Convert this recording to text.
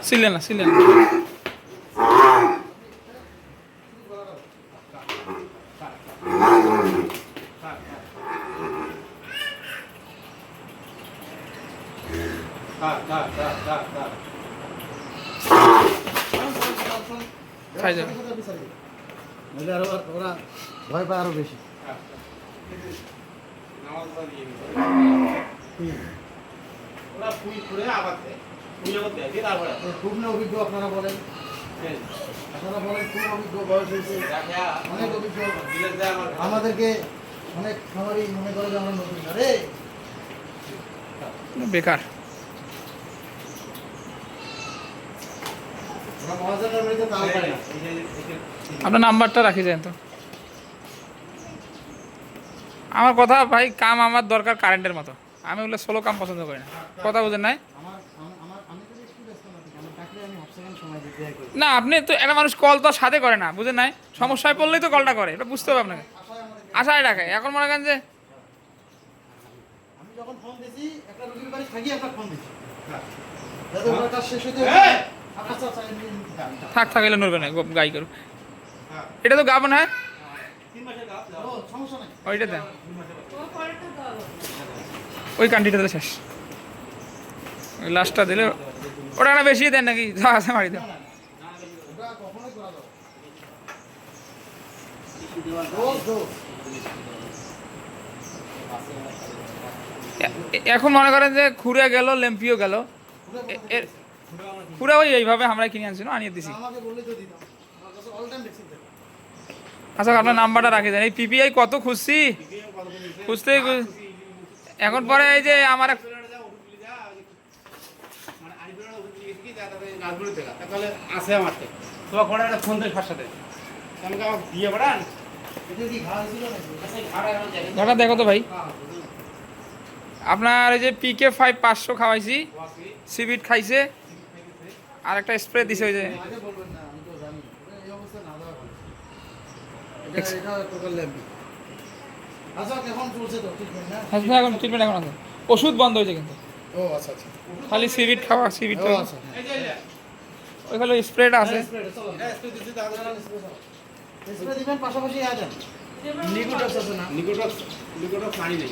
ছিলেন না ছিলেন খাই যাবে ওরা ভয় পায় আরো বেশি। খুব না অভিজ্ঞ আপনারা বলেন, আপনারা বলেন খুব অভিজ্ঞ, বয়স হয়েছে, অনেক অভিজ্ঞ। আমাদেরকে অনেক খামারই মনে করে যে আমরা নতুন। আরে বেকার। ওরা মহাজনের বাড়িতে তাও পারে না। আপনার নাম্বারটা রাখি যান তো। আমার কথা ভাই, কাম আমার দরকার কারেন্টের মতো। আমি ওগুলো সোলো কাম পছন্দ করি না। কথা বুঝেন নাই? আমি যদি একটু ব্যস্ত না থাকি, আমার ডাকলে আমি অপশন সময় দিতে হয় করি। না, আপনি তো একটা মানুষ কল তো সাথে করে না, বুঝেন নাই? সমস্যায় পড়লেই তো কলটা করে, এটা বুঝতে হবে আপনাকে। আশায় রাখে। এখন মনে করেন যে আমি যখন ফোন দিছি, একটা রুগীর বাড়ি থাকি, একটা ফোন দিছি, যাতে ওর কাজ শেষ হতে আচ্ছা আচ্ছা থাক থাকলে নড়বে না, গাই করো। এটা তো গাবো না, হ্যাঁ সমস্যা নাই। ওইটা দেন, ওই কান্ডিটা দিলে শেষ। ওই লাস্টটা দিলে ওটা না বেশি দেন নাকি? যা আছে মারি দেন। ওটা কখনোই করা যাবে এখন মনে করেন যে খুঁড়ে গেল, লেম্পিও গেল, পুরো ওই এইভাবে আমরা কিনে আনছি না, আনিয়ে দিছি। আমাকে বললেই তো দিতাম, আমার কাছে অল টাইম ভ্যাকসিন থাকে। আচ্ছা, আপনার নাম্বারটা রাখে দেন। এই পিপিআই কত খুঁজছি, খুঁজতেই এখন পরে এই যে আমার আছে আমার তোমার ঘোড়া একটা ফোন দিয়ে সাথে আমাকে আমার দিয়ে পড়ান এটা কি ঘা ছিল নাকি? ঘাটা দেখো তো ভাই। আপনার এই যে PK5 500 খাওয়াইছি, সিবিট খাইছে, আর একটা স্প্রে দিছে ওই যে। আগে বলবেন না, আমি তো জানি এই অবস্থা না দেওয়া ভালো। এটা টোটাল ল্যাম্পি। আচ্ছা কেমন চলছে তো ট্রিটমেন্ট না? হ্যাঁ, এখন ট্রিটমেন্ট এখন আছে, ওষুধ বন্ধ হয়েছে কিন্তু, ও আচ্ছা আচ্ছা, খালি সিবিট খাওয়া, সিবিট ও খাওয়া। আচ্ছা। ওইখানে স্প্রেটা আছে। স্প্রে দিবেন, পাশাপাশি আছেন নিকোটক্স আছে না? নিকটক পানি নেই।